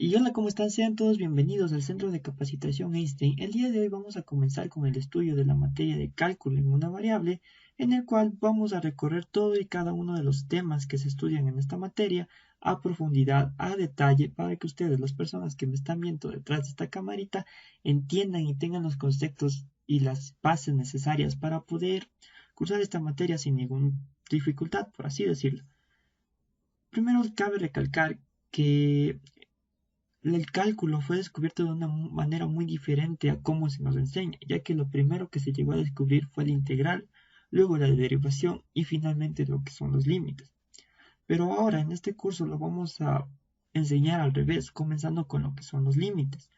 Y hola, ¿cómo están? Sean todos bienvenidos al Centro de Capacitación Einstein. El día de hoy vamos a comenzar con el estudio de la materia de cálculo en una variable, en el cual vamos a recorrer todo y cada uno de los temas que se estudian en esta materia a profundidad, a detalle, para que ustedes, las personas que me están viendo detrás de esta camarita, entiendan y tengan los conceptos y las bases necesarias para poder cursar esta materia sin ninguna dificultad, por así decirlo. Primero, cabe recalcar que el cálculo fue descubierto de una manera muy diferente a cómo se nos enseña, ya que lo primero que se llegó a descubrir fue la integral, luego la derivación y finalmente lo que son los límites. Pero ahora en este curso lo vamos a enseñar al revés, comenzando con lo que son los límites.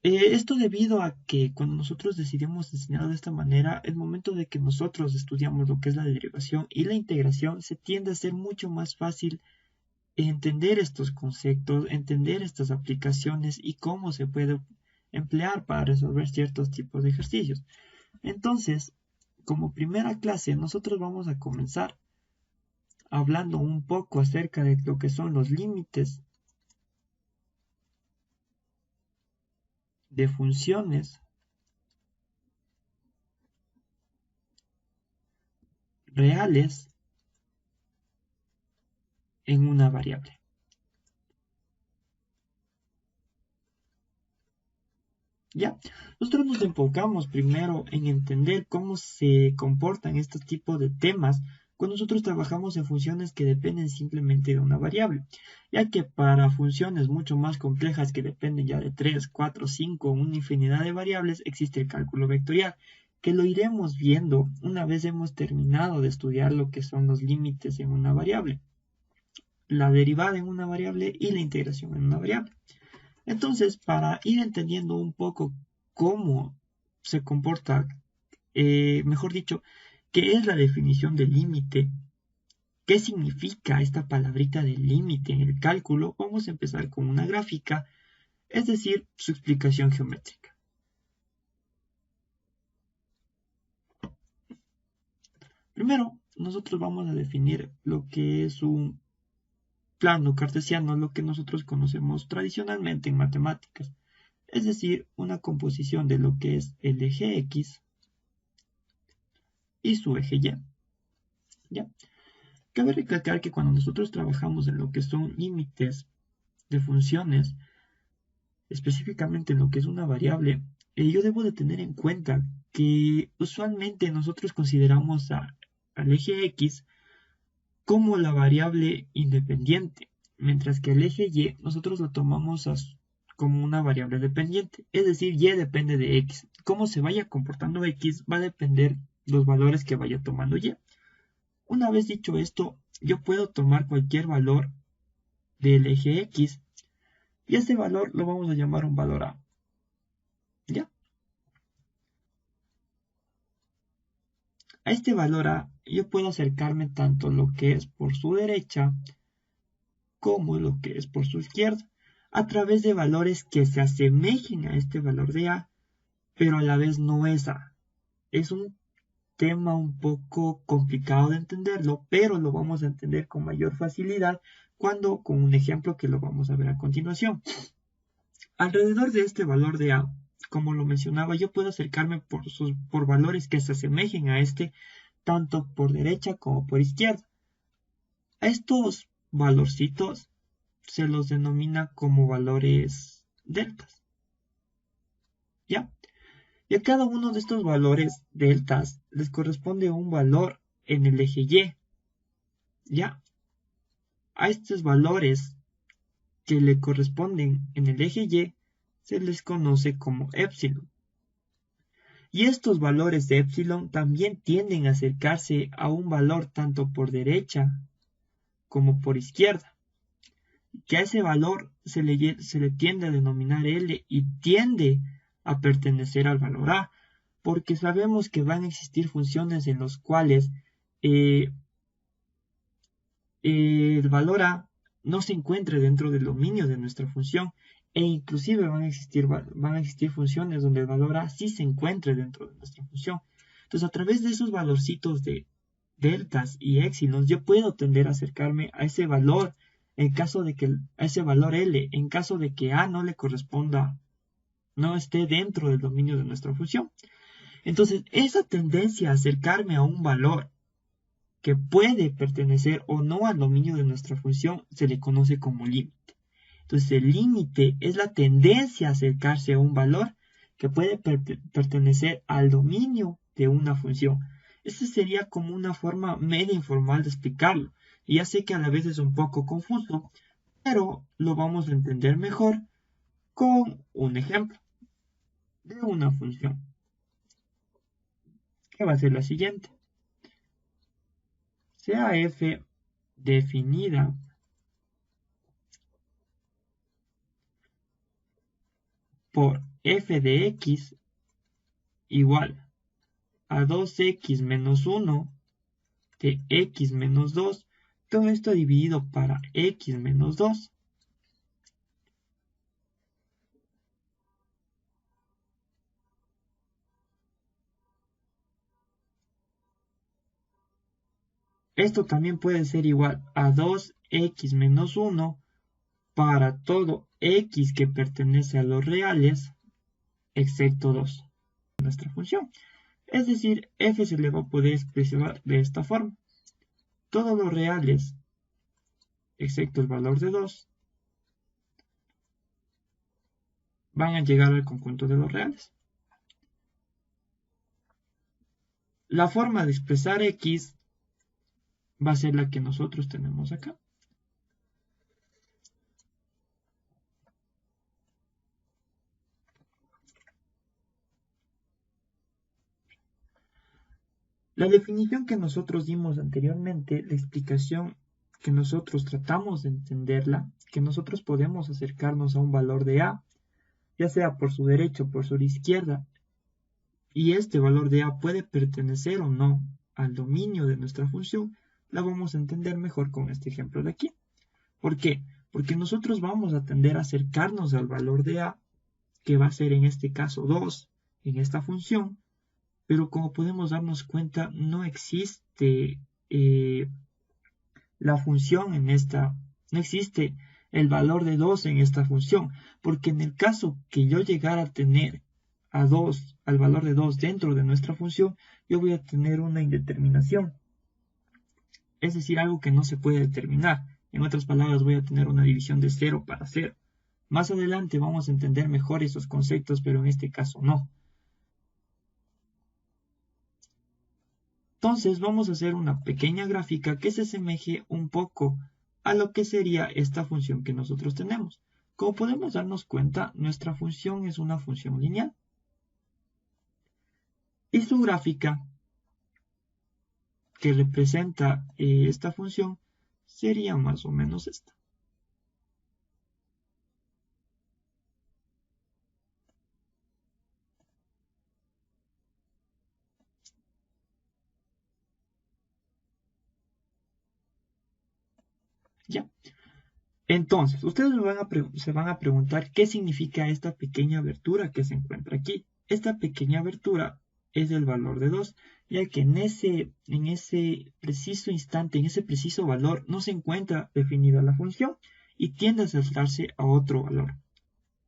Esto debido a que cuando nosotros decidimos enseñar de esta manera, el momento de que nosotros estudiamos lo que es la derivación y la integración, se tiende a ser mucho más fácil entender estos conceptos, entender estas aplicaciones y cómo se puede emplear para resolver ciertos tipos de ejercicios. Entonces, como primera clase, nosotros vamos a comenzar hablando un poco acerca de lo que son los límites de funciones reales en una variable. ¿Ya? Nosotros nos enfocamos primero en entender cómo se comportan estos tipos de temas cuando nosotros trabajamos en funciones que dependen simplemente de una variable, ya que para funciones mucho más complejas que dependen ya de 3, 4, 5, una infinidad de variables, existe el cálculo vectorial, que lo iremos viendo una vez hemos terminado de estudiar lo que son los límites en una variable, la derivada en una variable y la integración en una variable. Entonces, para ir entendiendo un poco cómo se comporta, mejor dicho, qué es la definición de límite, qué significa esta palabrita de límite en el cálculo, vamos a empezar con una gráfica, es decir, su explicación geométrica. Primero, nosotros vamos a definir lo que es un plano cartesiano, lo que nosotros conocemos tradicionalmente en matemáticas. Es decir, una composición de lo que es el eje X y su eje Y. ¿Ya? Cabe recalcar que cuando nosotros trabajamos en lo que son límites de funciones, específicamente en lo que es una variable, yo debo de tener en cuenta que usualmente nosotros consideramos al eje X como la variable independiente, mientras que el eje Y nosotros lo tomamos como una variable dependiente, es decir, Y depende de X. Cómo se vaya comportando X va a depender los valores que vaya tomando Y. Una vez dicho esto, yo puedo tomar cualquier valor del eje X y ese valor lo vamos a llamar un valor A. ¿Ya? A este valor A yo puedo acercarme tanto lo que es por su derecha como lo que es por su izquierda, a través de valores que se asemejen a este valor de A, pero a la vez no es A. Es un tema un poco complicado de entenderlo, pero lo vamos a entender con mayor facilidad cuando con un ejemplo que lo vamos a ver a continuación. Alrededor de este valor de A, como lo mencionaba, yo puedo acercarme por valores que se asemejen a este, tanto por derecha como por izquierda. A estos valorcitos se los denomina como valores deltas. ¿Ya? Y a cada uno de estos valores deltas les corresponde un valor en el eje Y. ¿Ya? A estos valores que le corresponden en el eje Y se les conoce como épsilon. Y estos valores de épsilon también tienden a acercarse a un valor tanto por derecha como por izquierda, que a ese valor se le tiende a denominar L y tiende a pertenecer al valor A, porque sabemos que van a existir funciones en las cuales el valor A no se encuentre dentro del dominio de nuestra función, e inclusive van a existir funciones donde el valor A sí se encuentre dentro de nuestra función. Entonces, a través de esos valorcitos de deltas y épsilon, yo puedo tender a acercarme a ese valor en caso de que ese valor L, en caso de que A no le corresponda, no esté dentro del dominio de nuestra función. Entonces, esa tendencia a acercarme a un valor que puede pertenecer o no al dominio de nuestra función se le conoce como límite. Entonces, el límite es la tendencia a acercarse a un valor que puede pertenecer al dominio de una función. Esta sería como una forma media informal de explicarlo. Y ya sé que a la vez es un poco confuso, pero lo vamos a entender mejor con un ejemplo de una función, que va a ser la siguiente. Sea f definida por f de x igual a 2x menos 1 de x menos 2, todo esto dividido para x menos 2. Esto también puede ser igual a 2x menos 1 para todo x que pertenece a los reales, excepto 2, nuestra función. Es decir, f se le va a poder expresar de esta forma. Todos los reales, excepto el valor de 2, van a llegar al conjunto de los reales. La forma de expresar x va a ser la que nosotros tenemos acá. La definición que nosotros dimos anteriormente, la explicación que nosotros tratamos de entenderla, que nosotros podemos acercarnos a un valor de a, ya sea por su derecha o por su izquierda, y este valor de a puede pertenecer o no al dominio de nuestra función, la vamos a entender mejor con este ejemplo de aquí. ¿Por qué? Porque nosotros vamos a tender a acercarnos al valor de a, que va a ser en este caso 2 en esta función, pero como podemos darnos cuenta, no existe la función en esta, no existe el valor de 2 en esta función, porque en el caso que yo llegara a tener a 2, al valor de 2 dentro de nuestra función, yo voy a tener una indeterminación, es decir, algo que no se puede determinar. En otras palabras, voy a tener una división de 0 para 0. Más adelante vamos a entender mejor esos conceptos, pero en este caso no. Entonces vamos a hacer una pequeña gráfica que se asemeje un poco a lo que sería esta función que nosotros tenemos. Como podemos darnos cuenta, nuestra función es una función lineal. Y su gráfica que representa esta función sería más o menos esta. ¿Ya? Entonces, ustedes se van a preguntar qué significa esta pequeña abertura que se encuentra aquí. Esta pequeña abertura es el valor de 2, ya que en ese preciso instante, en ese preciso valor, no se encuentra definida la función y tiende a saltarse a otro valor.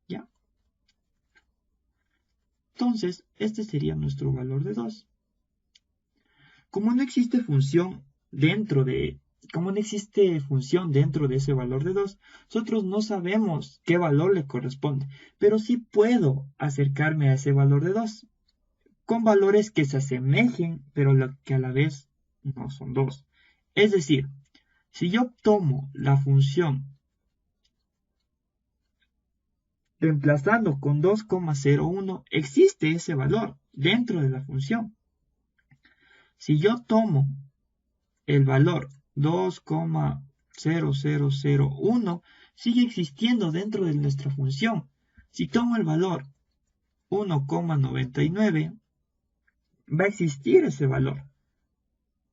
¿Ya? Entonces, este sería nuestro valor de 2. Como no existe función dentro de ese valor de 2, nosotros no sabemos qué valor le corresponde, pero sí puedo acercarme a ese valor de 2 con valores que se asemejen, pero que a la vez no son 2. Es decir, si yo tomo la función reemplazando con 2,01, existe ese valor dentro de la función. Si yo tomo el valor 2,0001 sigue existiendo dentro de nuestra función. Si tomo el valor 1,99, va a existir ese valor,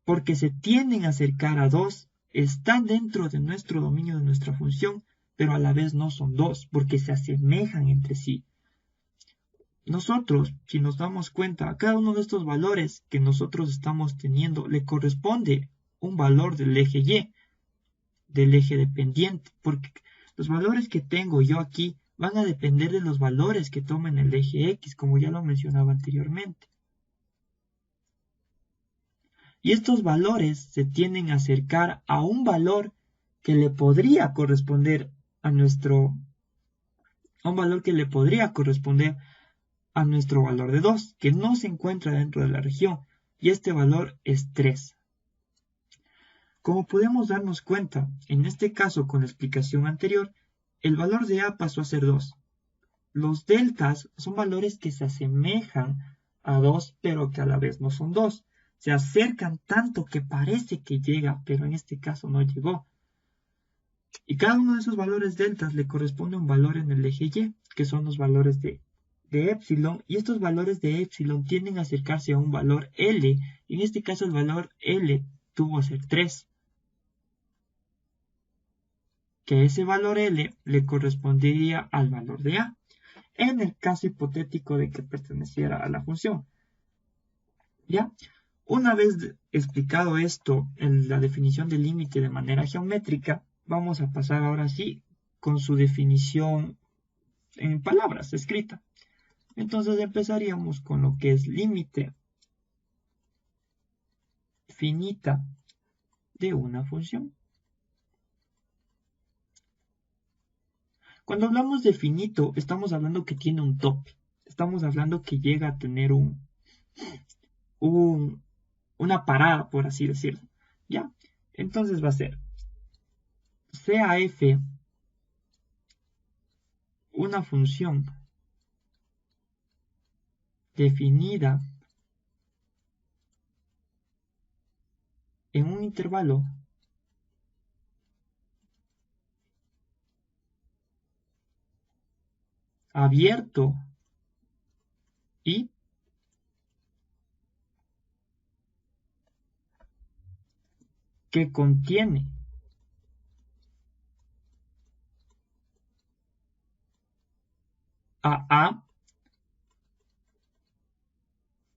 porque se tienden a acercar a 2, están dentro de nuestro dominio de nuestra función, pero a la vez no son 2, porque se asemejan entre sí. Nosotros, si nos damos cuenta, a cada uno de estos valores que nosotros estamos teniendo le corresponde un valor del eje Y, del eje dependiente, porque los valores que tengo yo aquí van a depender de los valores que tomen el eje X, como ya lo mencionaba anteriormente. Y estos valores se tienden a acercar a un valor que le podría corresponder a nuestro valor de 2, que no se encuentra dentro de la región, y este valor es 3. Como podemos darnos cuenta, en este caso con la explicación anterior, el valor de A pasó a ser 2. Los deltas son valores que se asemejan a 2, pero que a la vez no son 2. Se acercan tanto que parece que llega, pero en este caso no llegó. Y cada uno de esos valores deltas le corresponde un valor en el eje Y, que son los valores de epsilon, y estos valores de epsilon tienden a acercarse a un valor L, y en este caso el valor L tuvo a ser 3. Que ese valor L le correspondería al valor de A, en el caso hipotético de que perteneciera a la función. ¿Ya? Una vez explicado esto en la definición del límite de manera geométrica, vamos a pasar ahora sí con su definición en palabras, escrita. Entonces empezaríamos con lo que es límite finita de una función. Cuando hablamos de finito, estamos hablando que tiene un tope. Estamos hablando que llega a tener una parada, por así decirlo. ¿Ya? Entonces va a ser sea f una función definida en un intervalo abierto y que contiene a,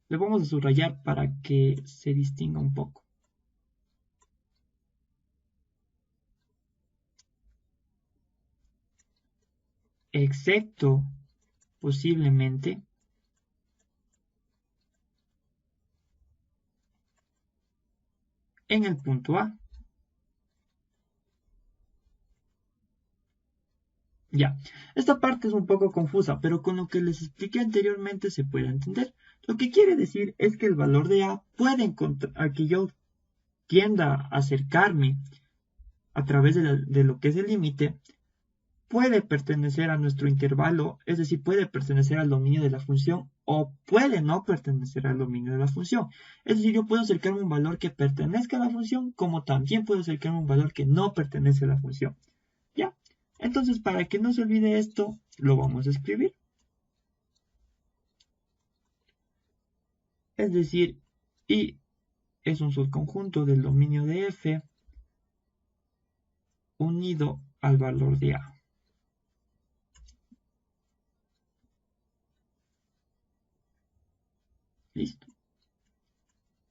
le vamos a subrayar para que se distinga un poco. Excepto, posiblemente, en el punto A. Ya, esta parte es un poco confusa, pero con lo que les expliqué anteriormente se puede entender. Lo que quiere decir es que el valor de A puede encontrar, a que yo tienda a acercarme a través de lo que es el límite, puede pertenecer a nuestro intervalo, es decir, puede pertenecer al dominio de la función o puede no pertenecer al dominio de la función. Es decir, yo puedo acercarme a un valor que pertenezca a la función, como también puedo acercarme a un valor que no pertenece a la función. ¿Ya? Entonces, para que no se olvide esto, lo vamos a escribir. Es decir, Y es un subconjunto del dominio de F unido al valor de A. Listo.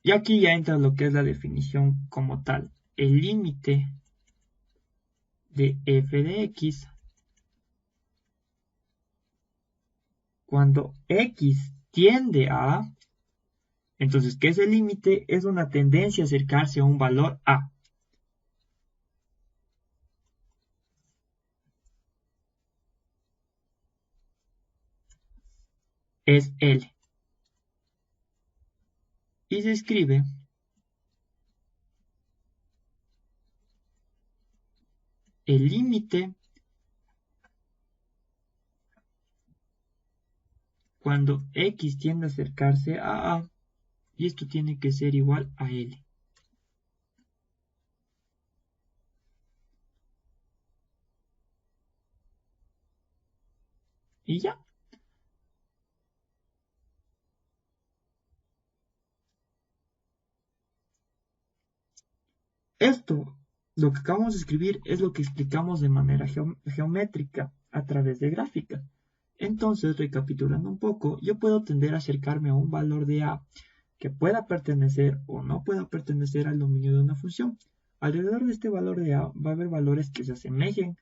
Y aquí ya entra lo que es la definición como tal. El límite de f de x cuando x tiende a A. Entonces, ¿qué es el límite? Es una tendencia a acercarse a un valor A. Es L. Y se escribe el límite cuando x tiende a acercarse a A, y esto tiene que ser igual a L. Y ya. Esto, lo que acabamos de escribir, es lo que explicamos de manera geométrica a través de gráficas. Entonces, recapitulando un poco, yo puedo tender a acercarme a un valor de A que pueda pertenecer o no pueda pertenecer al dominio de una función. Alrededor de este valor de A va a haber valores que se asemejen,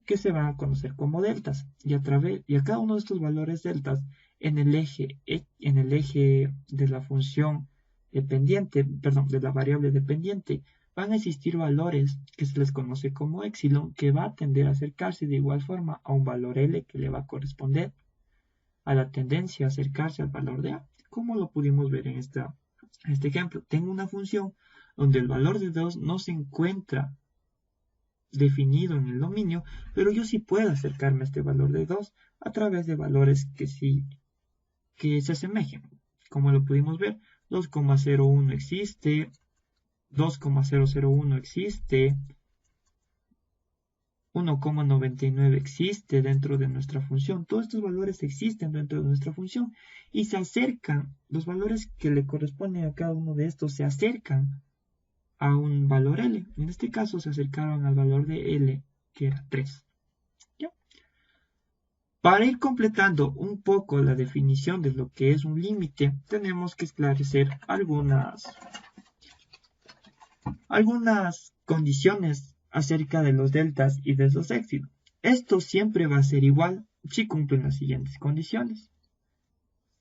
que se van a conocer como deltas. Y a cada uno de estos valores deltas, en el eje de la función dependiente, perdón, de la variable dependiente, van a existir valores que se les conoce como epsilon, que va a tender a acercarse de igual forma a un valor L que le va a corresponder a la tendencia a acercarse al valor de A, como lo pudimos ver en este ejemplo. Tengo una función donde el valor de 2 no se encuentra definido en el dominio, pero yo sí puedo acercarme a este valor de 2 a través de valores que se asemejen. Como lo pudimos ver, 2,01 existe, 2,001 existe, 1,99 existe dentro de nuestra función. Todos estos valores existen dentro de nuestra función y se acercan, los valores que le corresponden a cada uno de estos se acercan a un valor L. En este caso se acercaron al valor de L, que era 3. ¿Ya? Para ir completando un poco la definición de lo que es un límite, tenemos que esclarecer algunas condiciones acerca de los deltas y de los épsilon. Esto siempre va a ser igual si cumplen las siguientes condiciones.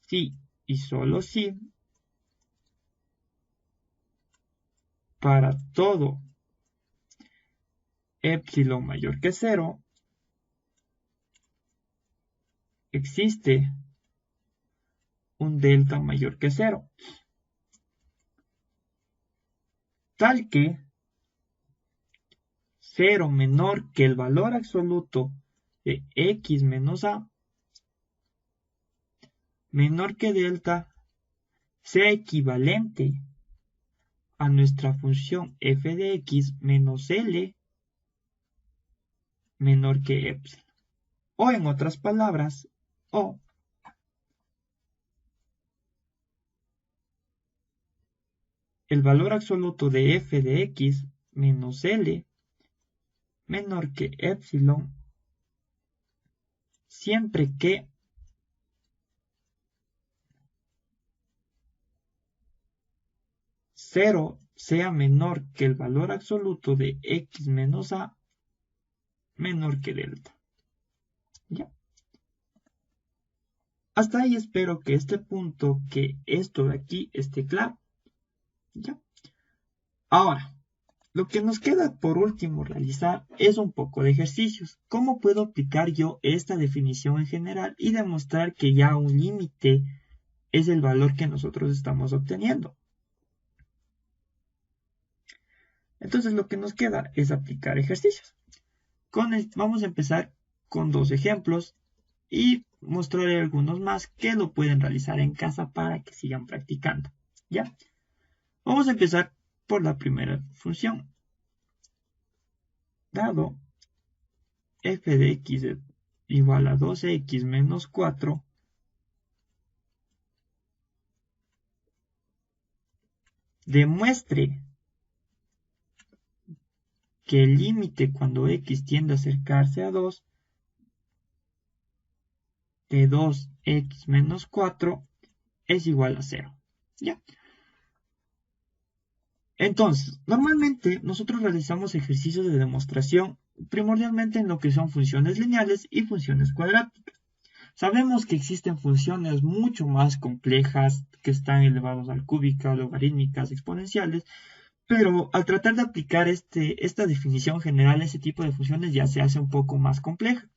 Si y solo si para todo epsilon mayor que 0 existe un delta mayor que 0, tal que 0 menor que el valor absoluto de x menos a menor que delta sea equivalente a nuestra función f de x menos L menor que epsilon. O en otras palabras, o el valor absoluto de f de x menos L menor que epsilon siempre que cero sea menor que el valor absoluto de x menos a menor que delta. ¿Ya? Hasta ahí espero que esto de aquí esté claro. ¿Ya? Ahora, lo que nos queda por último realizar es un poco de ejercicios. ¿Cómo puedo aplicar yo esta definición en general y demostrar que ya un límite es el valor que nosotros estamos obteniendo? Entonces lo que nos queda es aplicar ejercicios. Vamos a empezar con dos ejemplos y mostraré algunos más que lo pueden realizar en casa para que sigan practicando. ¿Ya? Vamos a empezar por la primera función. Dado f de x igual a 2x menos 4, demuestre que el límite cuando x tiende a acercarse a 2 de 2x menos 4 es igual a 0. ¿Ya? Entonces, normalmente nosotros realizamos ejercicios de demostración primordialmente en lo que son funciones lineales y funciones cuadráticas. Sabemos que existen funciones mucho más complejas que están elevadas al cúbica, logarítmicas, exponenciales, pero al tratar de aplicar esta definición general a ese tipo de funciones ya se hace un poco más compleja.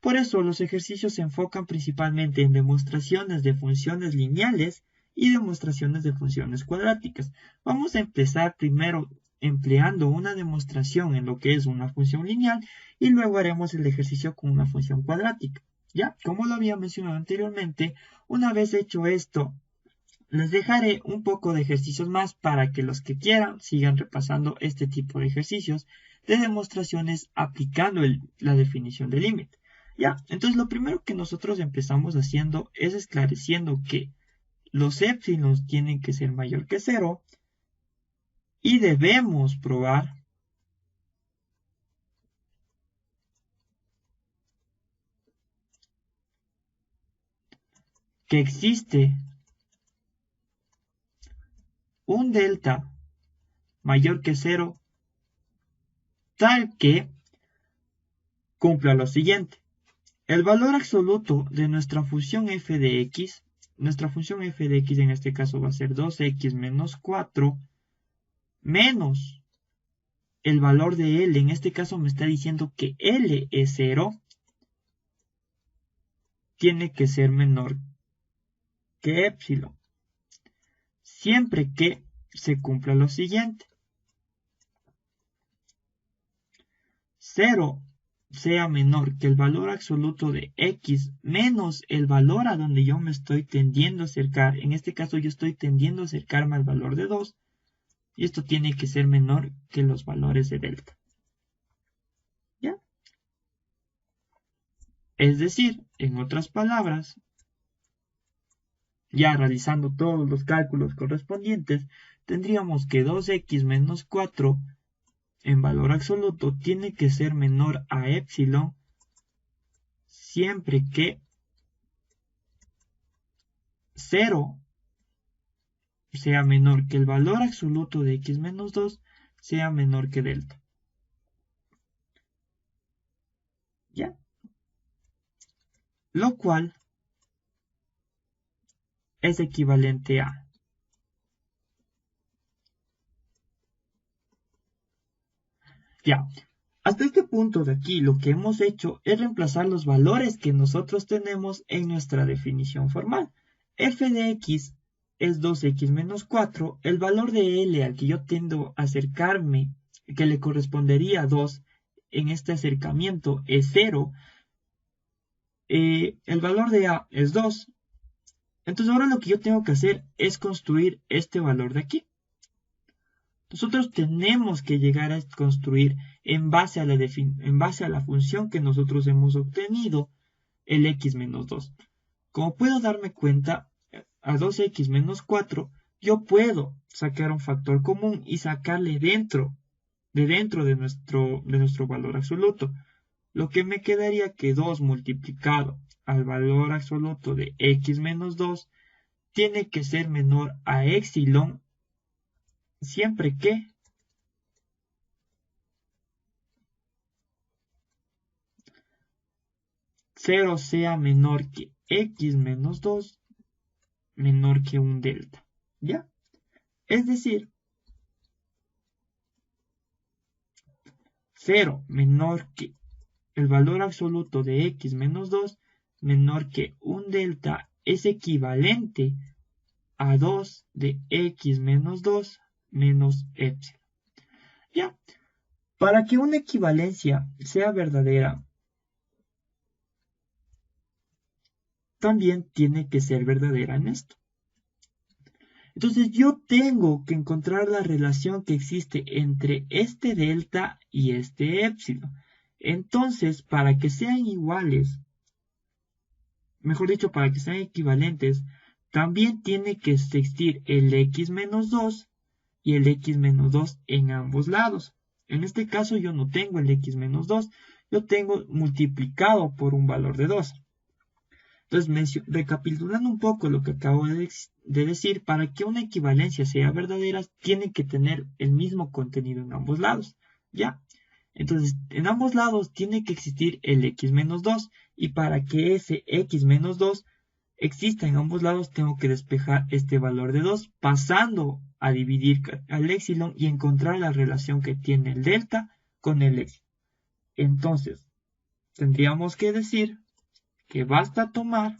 Por eso los ejercicios se enfocan principalmente en demostraciones de funciones lineales y demostraciones de funciones cuadráticas. Vamos a empezar primero empleando una demostración en lo que es una función lineal y luego haremos el ejercicio con una función cuadrática. Ya, como lo había mencionado anteriormente, una vez hecho esto, les dejaré un poco de ejercicios más para que los que quieran sigan repasando este tipo de ejercicios de demostraciones aplicando la definición de límite. Ya, entonces lo primero que nosotros empezamos haciendo es esclareciendo que los épsilons tienen que ser mayor que 0 y debemos probar que existe un delta mayor que 0, tal que cumpla lo siguiente. El valor absoluto de nuestra función f de x, nuestra función f de x en este caso va a ser 2x menos 4, menos el valor de L, en este caso me está diciendo que L es 0, tiene que ser menor que epsilon, siempre que se cumpla lo siguiente. 0 sea menor que el valor absoluto de x menos el valor a donde yo me estoy tendiendo a acercar. En este caso yo estoy tendiendo a acercarme al valor de 2. Y esto tiene que ser menor que los valores de delta. ¿Ya? Es decir, en otras palabras, ya realizando todos los cálculos correspondientes, tendríamos que 2x menos 4 en valor absoluto tiene que ser menor a epsilon siempre que 0 sea menor que el valor absoluto de x menos 2 sea menor que delta. ¿Ya? Lo cual es equivalente a ya. Hasta este punto de aquí lo que hemos hecho es reemplazar los valores que nosotros tenemos en nuestra definición formal. F de x es 2x menos 4. El valor de L al que yo tiendo a acercarme, que le correspondería a 2 en este acercamiento, es 0. El valor de A es 2. Entonces ahora lo que yo tengo que hacer es construir este valor de aquí. Nosotros tenemos que llegar a construir en base a la función que nosotros hemos obtenido el x menos 2. Como puedo darme cuenta, a 2x menos 4, yo puedo sacar un factor común y sacarle dentro de nuestro valor absoluto. Lo que me quedaría que 2 multiplicado al valor absoluto de x menos 2 tiene que ser menor a epsilon siempre que cero sea menor que x menos 2 menor que un delta. ¿Ya? Es decir, 0 menor que el valor absoluto de x menos 2 menor que un delta es equivalente a 2 de x menos 2 menos epsilon. ¿Ya? Para que una equivalencia sea verdadera, también tiene que ser verdadera en esto. Entonces yo tengo que encontrar la relación que existe entre este delta y este epsilon. Entonces, para que sean iguales, mejor dicho, para que sean equivalentes, también tiene que existir el x menos 2 y el x menos 2 en ambos lados. En este caso yo no tengo el x menos 2, yo tengo multiplicado por un valor de 2. Entonces, recapitulando un poco lo que acabo de decir, para que una equivalencia sea verdadera, tiene que tener el mismo contenido en ambos lados. ¿Ya? Entonces, en ambos lados tiene que existir el x menos 2, y para que ese x menos 2 exista en ambos lados, tengo que despejar este valor de 2, pasando a dividir al epsilon y encontrar la relación que tiene el delta con el epsilon. Entonces, tendríamos que decir que basta tomar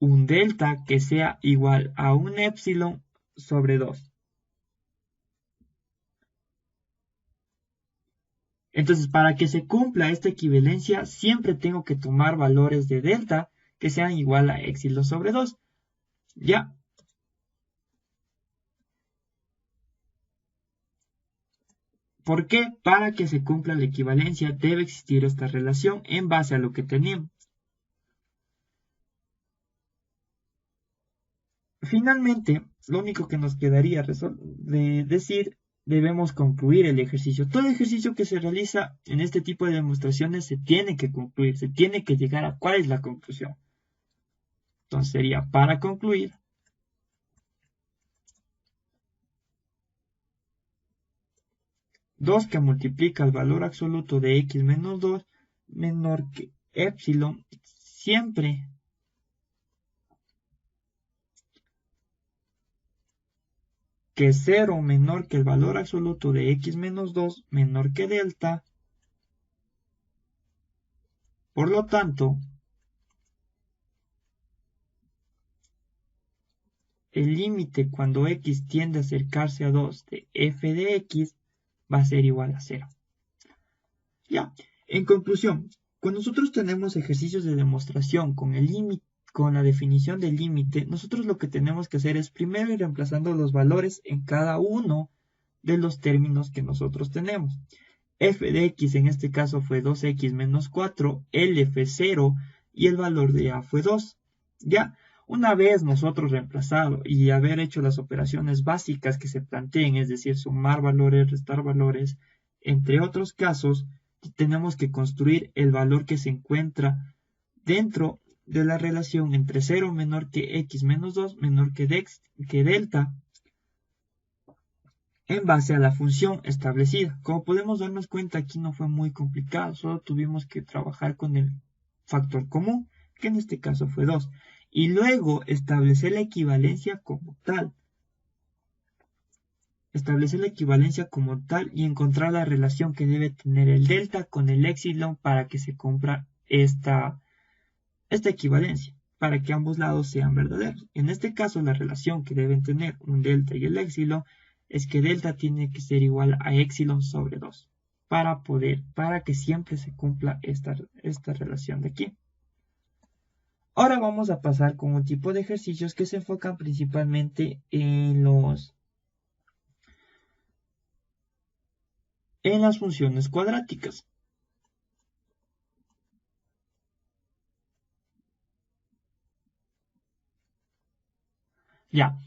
un delta que sea igual a un epsilon sobre 2. Entonces, para que se cumpla esta equivalencia, siempre tengo que tomar valores de delta que sean igual a epsilon sobre 2. ¿Ya? ¿Por qué? Para que se cumpla la equivalencia debe existir esta relación en base a lo que teníamos. Finalmente, lo único que nos quedaría de decir, debemos concluir el ejercicio. Todo ejercicio que se realiza en este tipo de demostraciones se tiene que concluir, se tiene que llegar a cuál es la conclusión. Entonces sería, para concluir, 2 que multiplica el valor absoluto de x menos 2 menor que epsilon, siempre que 0 menor que el valor absoluto de x menos 2 menor que delta. Por lo tanto, el límite cuando x tiende a acercarse a 2 de f de x va a ser igual a 0. Ya, en conclusión, cuando nosotros tenemos ejercicios de demostración con el límite, con la definición del límite, nosotros lo que tenemos que hacer es primero ir reemplazando los valores en cada uno de los términos que nosotros tenemos. F de x en este caso fue 2x menos 4, L fue 0 y el valor de A fue 2. Ya, una vez nosotros reemplazado y haber hecho las operaciones básicas que se planteen, es decir, sumar valores, restar valores, entre otros casos, tenemos que construir el valor que se encuentra dentro de la relación entre 0 menor que x menos 2 menor que delta, en base a la función establecida. Como podemos darnos cuenta, aquí no fue muy complicado, solo tuvimos que trabajar con el factor común, que en este caso fue 2, y luego establecer la equivalencia como tal. Establecer la equivalencia como tal y encontrar la relación que debe tener el delta con el epsilon para que se cumpla esta equivalencia, para que ambos lados sean verdaderos. En este caso, la relación que deben tener un delta y el epsilon es que delta tiene que ser igual a epsilon sobre 2 para que siempre se cumpla esta relación de aquí. Ahora vamos a pasar con un tipo de ejercicios que se enfocan principalmente en las funciones cuadráticas. Ya.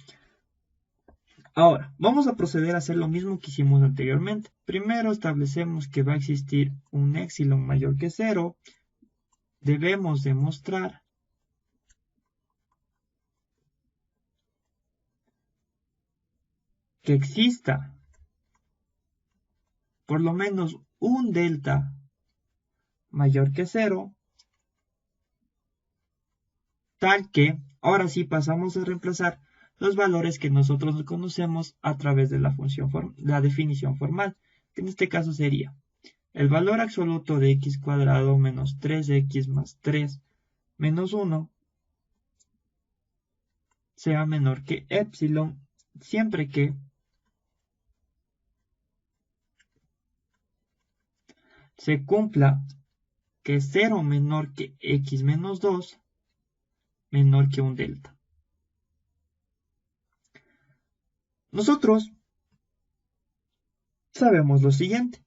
Ahora, vamos a proceder a hacer lo mismo que hicimos anteriormente. Primero establecemos que va a existir un epsilon mayor que 0. Debemos demostrar que exista por lo menos un delta mayor que 0, tal que ahora sí pasamos a reemplazar los valores que nosotros conocemos a través de la definición formal, que en este caso sería el valor absoluto de x cuadrado menos 3x más 3 menos 1 sea menor que epsilon, siempre que se cumpla que 0 menor que x menos 2 menor que un delta. Nosotros sabemos lo siguiente.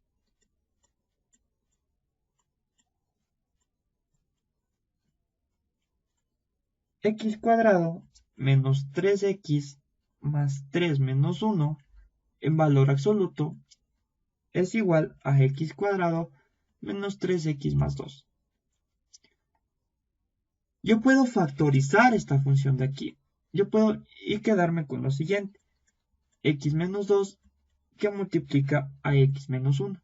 X cuadrado menos 3x más 3 menos 1 en valor absoluto es igual a x cuadrado menos 3x más 2. Yo puedo factorizar esta función de aquí. Yo puedo quedarme con lo siguiente. X menos 2 que multiplica a x menos 1.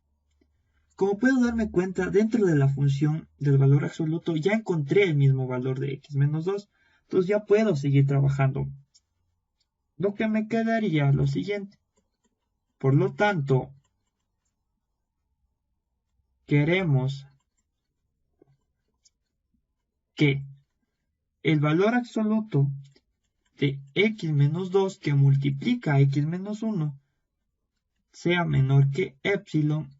Como puedo darme cuenta, dentro de la función del valor absoluto ya encontré el mismo valor de x menos 2. Entonces ya puedo seguir trabajando. Lo que me quedaría lo siguiente. Por lo tanto, queremos que el valor absoluto de x menos 2 que multiplica a x menos 1 sea menor que epsilon,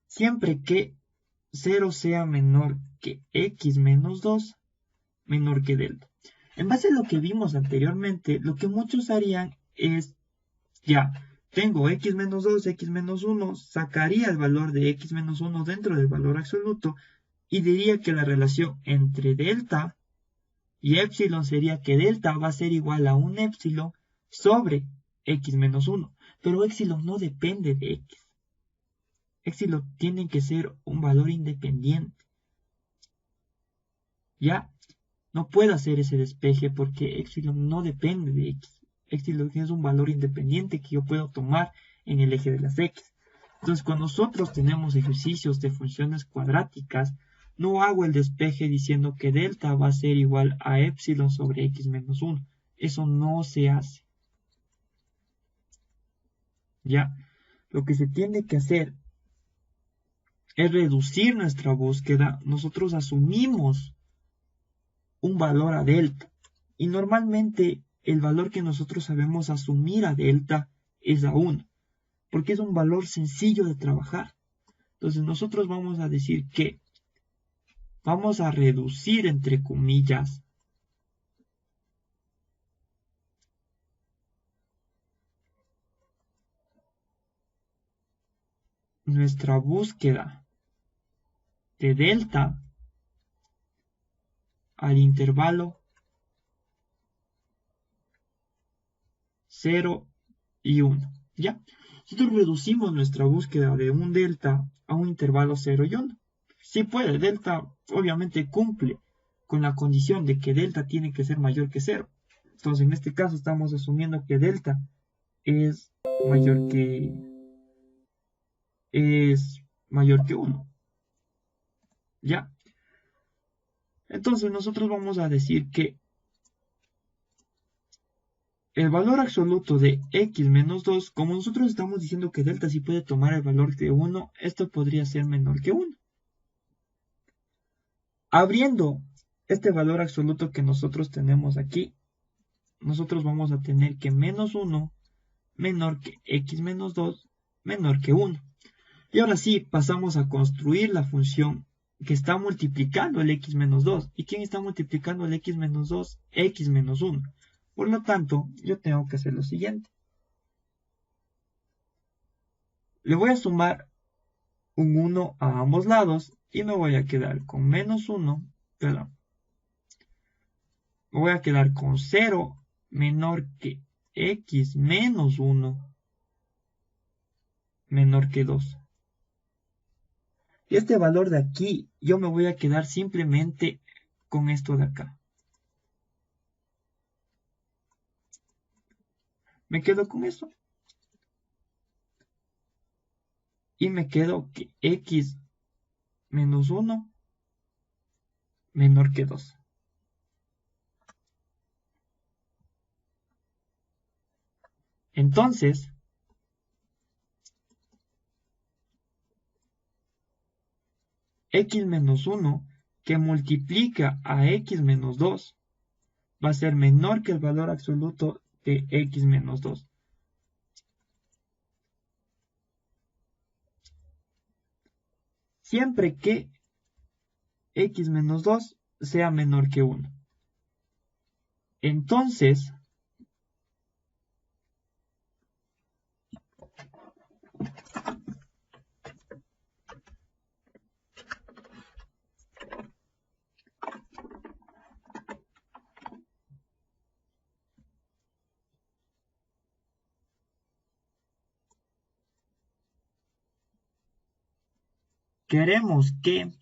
siempre que 0 sea menor que x menos 2 menor que delta. En base a lo que vimos anteriormente, lo que muchos harían es, ya, tengo x menos 2, x menos 1, sacaría el valor de x menos 1 dentro del valor absoluto y diría que la relación entre delta y epsilon sería que delta va a ser igual a un epsilon sobre x menos 1. Pero epsilon no depende de x. Epsilon tiene que ser un valor independiente. ¿Ya? No puedo hacer ese despeje porque epsilon no depende de x. epsilon es un valor independiente que yo puedo tomar en el eje de las x. Entonces, cuando nosotros tenemos ejercicios de funciones cuadráticas, no hago el despeje diciendo que delta va a ser igual a epsilon sobre x menos 1. Eso no se hace. ¿Ya? Lo que se tiene que hacer es reducir nuestra búsqueda. Nosotros asumimos un valor a delta. Y normalmente el valor que nosotros sabemos asumir a delta es a 1. Porque es un valor sencillo de trabajar. Entonces nosotros vamos a decir que vamos a reducir, entre comillas, nuestra búsqueda de delta al intervalo 0 y 1. ¿Ya? Nosotros reducimos nuestra búsqueda de un delta a un intervalo 0 y 1. Si puede, delta obviamente cumple con la condición de que delta tiene que ser mayor que 0. Entonces, en este caso estamos asumiendo que delta es mayor que 1. ¿Ya? Entonces, nosotros vamos a decir que el valor absoluto de x menos 2, como nosotros estamos diciendo que delta sí puede tomar el valor de 1, esto podría ser menor que 1. Abriendo este valor absoluto que nosotros tenemos aquí, nosotros vamos a tener que menos 1 menor que x menos 2 menor que 1. Y ahora sí, pasamos a construir la función que está multiplicando el x menos 2. ¿Y quién está multiplicando el x menos 2? X menos 1. Por lo tanto, yo tengo que hacer lo siguiente. Le voy a sumar un 1 a ambos lados y me voy a quedar con menos 1, perdón. Me voy a quedar con 0 menor que x menos 1 menor que 2. Y este valor de aquí, yo me voy a quedar simplemente con esto de acá. Me quedo con eso. Y me quedo que x menos 1 menor que 2. Entonces, x menos 1 que multiplica a x menos 2 va a ser menor que el valor absoluto de x menos 2. Siempre que x menos 2 sea menor que 1. Entonces, queremos que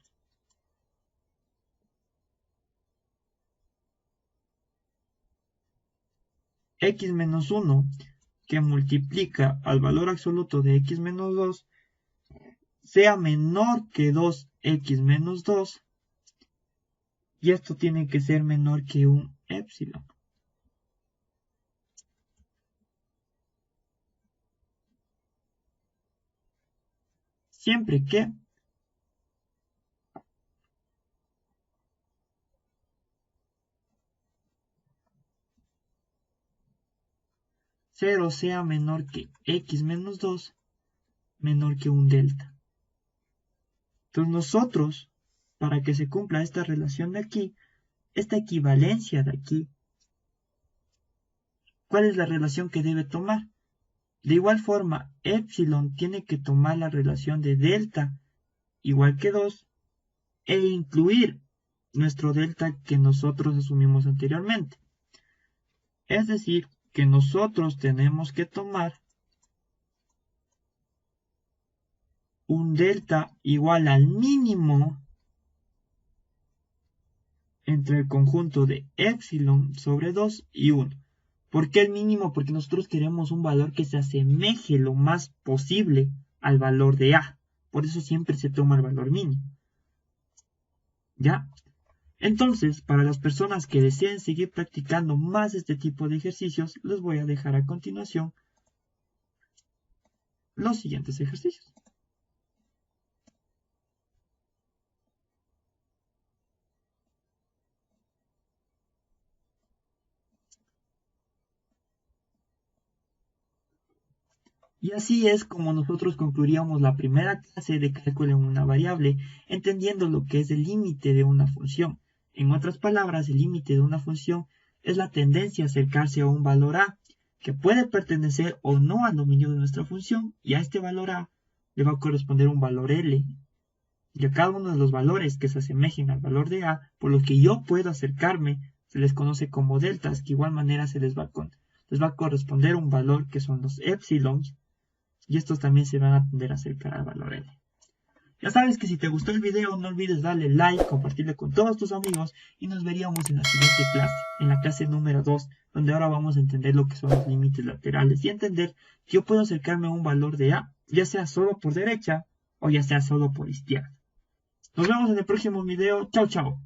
x menos 1 que multiplica al valor absoluto de x menos 2 sea menor que 2x menos 2 y esto tiene que ser menor que un epsilon. Siempre que cero sea menor que x menos 2 menor que un delta. Entonces nosotros, para que se cumpla esta relación de aquí, esta equivalencia de aquí, ¿cuál es la relación que debe tomar? De igual forma, epsilon tiene que tomar la relación de delta igual que 2 e incluir nuestro delta que nosotros asumimos anteriormente. Es decir, que nosotros tenemos que tomar un delta igual al mínimo entre el conjunto de epsilon sobre 2 y 1. ¿Por qué el mínimo? Porque nosotros queremos un valor que se asemeje lo más posible al valor de A. Por eso siempre se toma el valor mínimo. ¿Ya? Entonces, para las personas que deseen seguir practicando más este tipo de ejercicios, les voy a dejar a continuación los siguientes ejercicios. Y así es como nosotros concluiríamos la primera clase de cálculo en una variable, entendiendo lo que es el límite de una función. En otras palabras, el límite de una función es la tendencia a acercarse a un valor a, que puede pertenecer o no al dominio de nuestra función, y a este valor a le va a corresponder un valor L, y a cada uno de los valores que se asemejen al valor de a, por lo que yo puedo acercarme, se les conoce como deltas, que de igual manera les va a corresponder un valor que son los épsilons, y estos también se van a tender a acercar al valor L. Ya sabes que si te gustó el video no olvides darle like, compartirlo con todos tus amigos y nos veríamos en la siguiente clase, en la clase número 2, donde ahora vamos a entender lo que son los límites laterales y entender que yo puedo acercarme a un valor de A, ya sea solo por derecha o ya sea solo por izquierda. Nos vemos en el próximo video. Chao, chao.